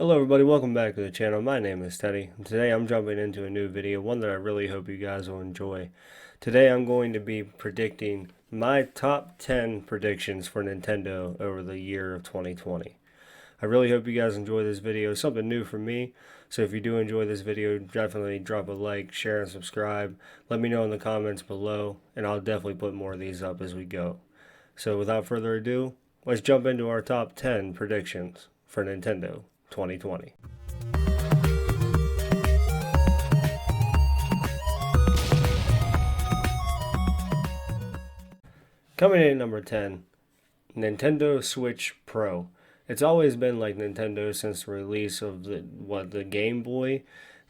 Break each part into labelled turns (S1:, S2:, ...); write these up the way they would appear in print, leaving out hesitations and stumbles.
S1: Hello everybody, welcome back to the channel. My name is Teddy. Today I'm jumping into a new video, one that I really hope you guys will enjoy. Today I'm going to be predicting my top 10 predictions for Nintendo over the year of 2020. I really hope you guys enjoy this video. It's something new for me, so if you do enjoy this video, definitely drop a like, share, and subscribe. Let me know in the comments below, and I'll definitely put more of these up as we go. So without further ado, let's jump into our top 10 predictions for Nintendo 2020. Coming in at number 10, Nintendo Switch Pro. It's always been like Nintendo since the release of the Game Boy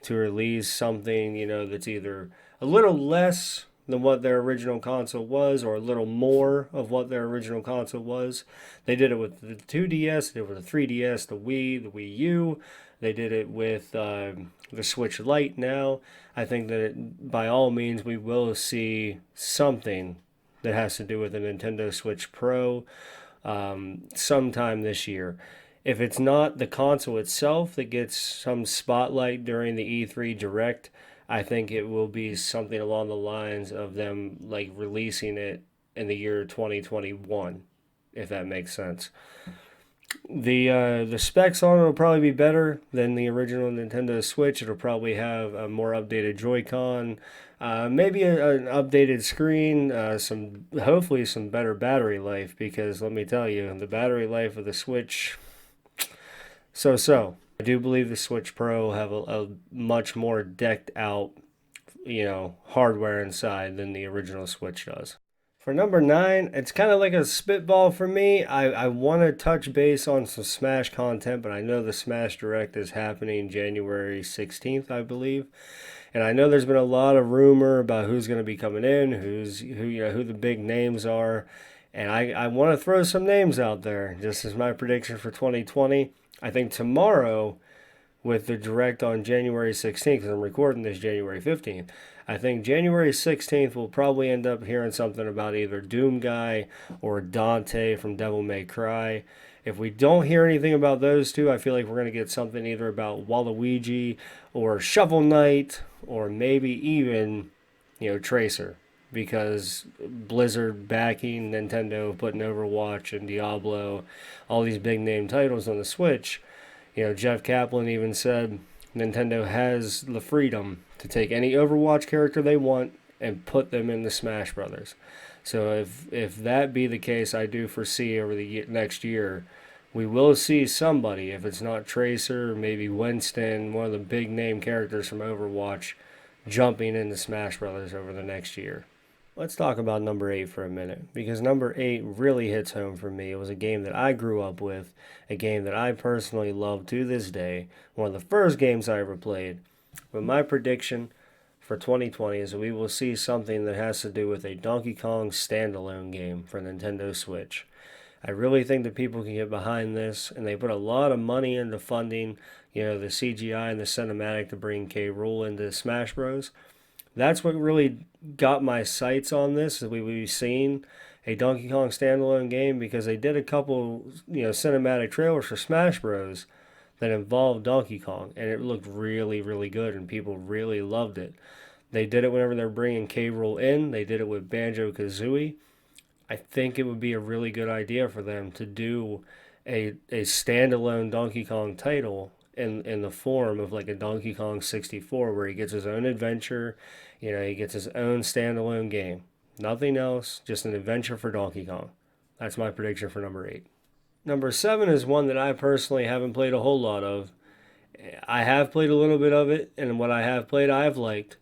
S1: to release something, that's either a little less than what their original console was or a little more of what their original console was. They did it with the 2DS, they did it with the 3DS, the Wii, the Wii U. They did it with the Switch Lite now. I think that by all means we will see something that has to do with the Nintendo Switch Pro sometime this year. If it's not the console itself that gets some spotlight during the E3 Direct, I think it will be something along the lines of them like releasing it in the year 2021, if that makes sense. The specs on it will probably be better than the original Nintendo Switch. It'll probably have a more updated Joy-Con, maybe an updated screen, some hopefully some better battery life. Because let me tell you, the battery life of the Switch, so. I do believe the Switch Pro will have a much more decked out, hardware inside than the original Switch does. For number 9, it's kind of like a spitball for me. I want to touch base on some Smash content, but I know the Smash Direct is happening January 16th, I believe. And I know there's been a lot of rumor about who's going to be coming in, who the big names are. And I want to throw some names out there, just as my prediction for 2020. I think tomorrow, with the direct on January 16th, because I'm recording this January 15th, I think January 16th we'll probably end up hearing something about either Doom Guy or Dante from Devil May Cry. If we don't hear anything about those two, I feel like we're going to get something either about Waluigi or Shovel Knight or maybe even, Tracer. Because Blizzard backing Nintendo, putting Overwatch and Diablo, all these big name titles on the Switch. Jeff Kaplan even said Nintendo has the freedom to take any Overwatch character they want and put them in the Smash Brothers. So if that be the case, I do foresee over the next year we will see somebody, if it's not Tracer, maybe Winston, one of the big name characters from Overwatch, jumping into Smash Brothers over the next year. Let's talk about number 8 for a minute, because number 8 really hits home for me. It was a game that I grew up with, a game that I personally love to this day, one of the first games I ever played. But my prediction for 2020 is that we will see something that has to do with a Donkey Kong standalone game for Nintendo Switch. I really think that people can get behind this, and they put a lot of money into funding, the CGI and the cinematic to bring K. Rool into Smash Bros. That's what really got my sights on this. Is we've seen a Donkey Kong standalone game, because they did a couple, cinematic trailers for Smash Bros. That involved Donkey Kong, and it looked really, really good, and people really loved it. They did it whenever they're bringing K. Rool in. They did it with Banjo Kazooie. I think it would be a really good idea for them to do a standalone Donkey Kong title in the form of like a Donkey Kong 64, where he gets his own adventure. He gets his own standalone game. Nothing else, just an adventure for Donkey Kong. That's my prediction for number 8. Number 7 is one that I personally haven't played a whole lot of. I have played a little bit of it, and what I have played I have liked.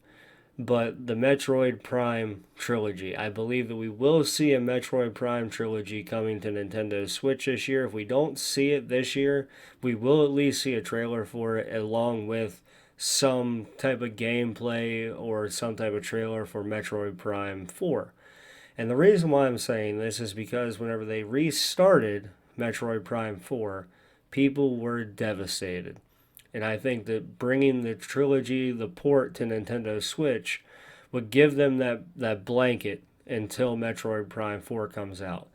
S1: But the Metroid Prime trilogy. I believe that we will see a Metroid Prime trilogy coming to Nintendo Switch this year. If we don't see it this year, we will at least see a trailer for it, along with some type of gameplay or some type of trailer for Metroid Prime 4. And the reason why I'm saying this is because whenever they restarted Metroid Prime 4, people were devastated. And I think that bringing the trilogy, the port to Nintendo Switch, would give them that blanket until Metroid Prime 4 comes out.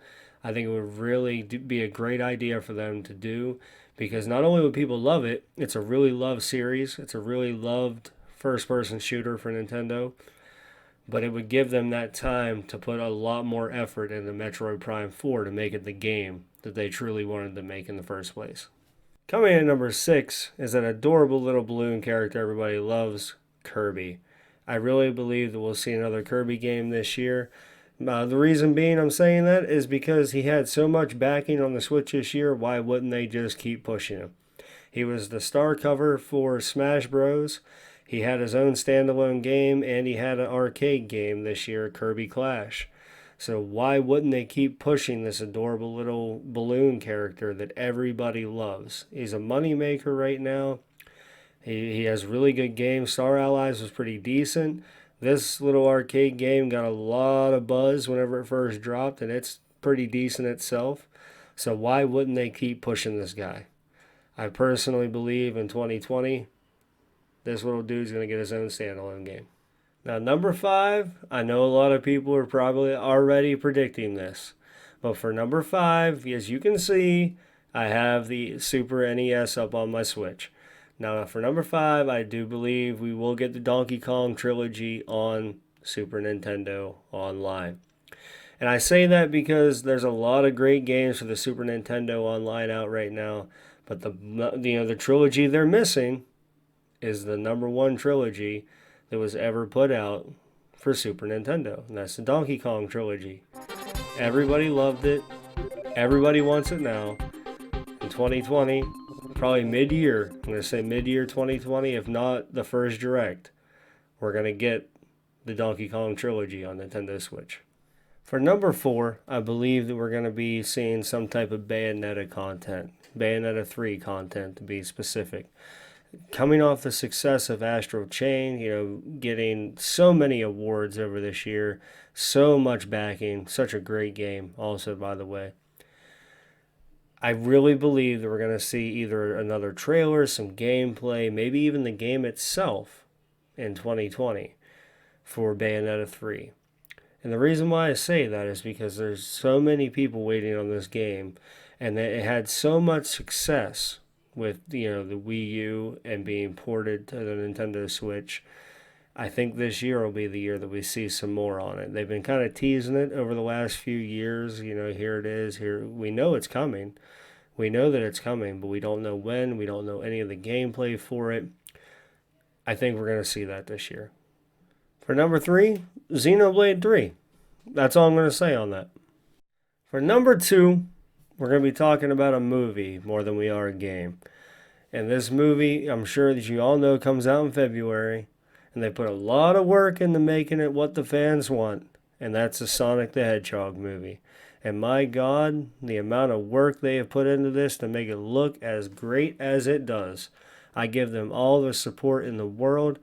S1: I think it would really be a great idea for them to do, because not only would people love it, it's a really loved series, it's a really loved first person shooter for Nintendo, but it would give them that time to put a lot more effort into Metroid Prime 4 to make it the game that they truly wanted to make in the first place. Coming in at number 6 is an adorable little balloon character everybody loves, Kirby. I really believe that we'll see another Kirby game this year. The reason being I'm saying that is because he had so much backing on the Switch this year, why wouldn't they just keep pushing him? He was the star cover for Smash Bros. He had his own standalone game, and he had an arcade game this year, Kirby Clash. So why wouldn't they keep pushing this adorable little balloon character that everybody loves? He's a moneymaker right now. He has really good games. Star Allies was pretty decent. This little arcade game got a lot of buzz whenever it first dropped, and it's pretty decent itself. So why wouldn't they keep pushing this guy? I personally believe in 2020, this little dude's going to get his own standalone game. Now, number 5, I know a lot of people are probably already predicting this. But for number 5, as you can see, I have the Super NES up on my Switch. Now, for number 5, I do believe we will get the Donkey Kong trilogy on Super Nintendo Online. And I say that because there's a lot of great games for the Super Nintendo Online out right now. But the trilogy they're missing is the number 1 trilogy that was ever put out for Super Nintendo. And that's the Donkey Kong trilogy. Everybody loved it. Everybody wants it now. In 2020, probably mid-year, I'm going to say mid-year 2020, if not the first direct, we're going to get the Donkey Kong trilogy on Nintendo Switch. For number 4, I believe that we're going to be seeing some type of Bayonetta content. Bayonetta 3 content, to be specific. Coming off the success of Astral Chain, getting so many awards over this year, so much backing, such a great game also, by the way. I really believe that we're going to see either another trailer, some gameplay, maybe even the game itself in 2020 for Bayonetta 3. And the reason why I say that is because there's so many people waiting on this game, and it had so much success with the Wii U and being ported to the Nintendo Switch. I think this year will be the year that we see some more on it. They've been kind of teasing it over the last few years. Here it is. Here we know it's coming. We know that it's coming, but we don't know when. We don't know any of the gameplay for it. I think we're going to see that this year. For number 3, Xenoblade 3. That's all I'm going to say on that. For number 2, we're going to be talking about a movie more than we are a game. And this movie, I'm sure that you all know, comes out in February. And they put a lot of work into making it what the fans want. And that's the Sonic the Hedgehog movie. And my God, the amount of work they have put into this to make it look as great as it does. I give them all the support in the world.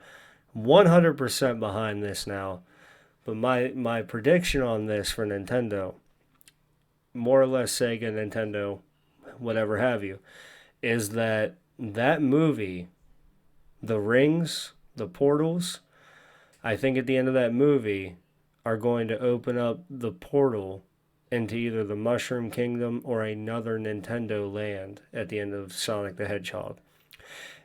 S1: 100% behind this now. But my prediction on this for Nintendo, more or less Sega, Nintendo, whatever have you, is that movie, the rings, the portals, I think at the end of that movie are going to open up the portal into either the Mushroom Kingdom or another Nintendo land at the end of Sonic the Hedgehog.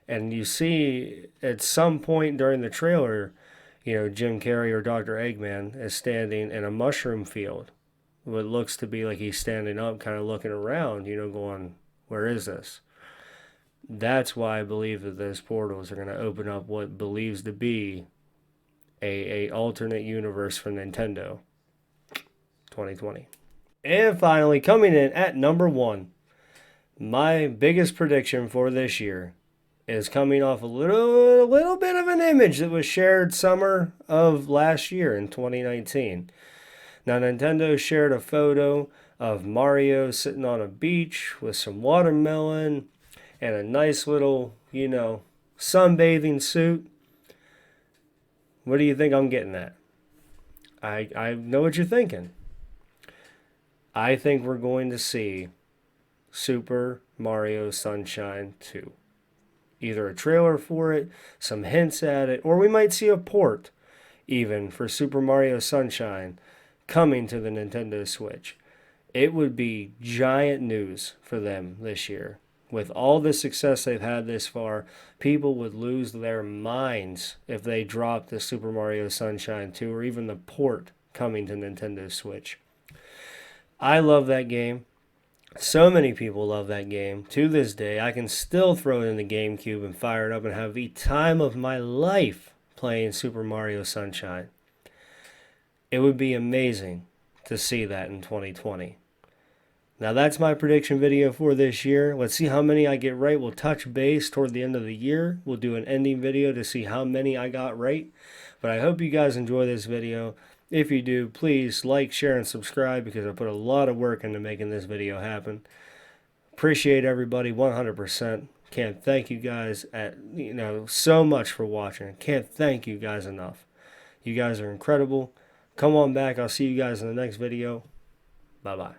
S1: And you see at some point during the trailer, Jim Carrey or Dr. Eggman is standing in a mushroom field. What looks to be like he's standing up, kind of looking around, going, where is this? That's why I believe that those portals are going to open up what believes to be a alternate universe for Nintendo 2020. And finally, coming in at number 1, my biggest prediction for this year is coming off a little bit of an image that was shared summer of last year in 2019. Now, Nintendo shared a photo of Mario sitting on a beach with some watermelon and a nice little, sunbathing suit. What do you think I'm getting at? I know what you're thinking. I think we're going to see Super Mario Sunshine 2. Either a trailer for it, some hints at it, or we might see a port even for Super Mario Sunshine coming to the Nintendo Switch. It would be giant news for them this year. With all the success they've had this far, people would lose their minds if they dropped the Super Mario Sunshine 2 or even the port coming to Nintendo Switch. I love that game. So many people love that game. To this day, I can still throw it in the GameCube and fire it up and have the time of my life playing Super Mario Sunshine. It would be amazing to see that in 2020. Now that's my prediction video for this year. Let's see how many I get right. We'll touch base toward the end of the year. We'll do an ending video to see how many I got right. But I hope you guys enjoy this video. If you do, please like, share, and subscribe because I put a lot of work into making this video happen. Appreciate everybody 100%. Can't thank you guys so much for watching. Can't thank you guys enough. You guys are incredible. Come on back. I'll see you guys in the next video. Bye-bye.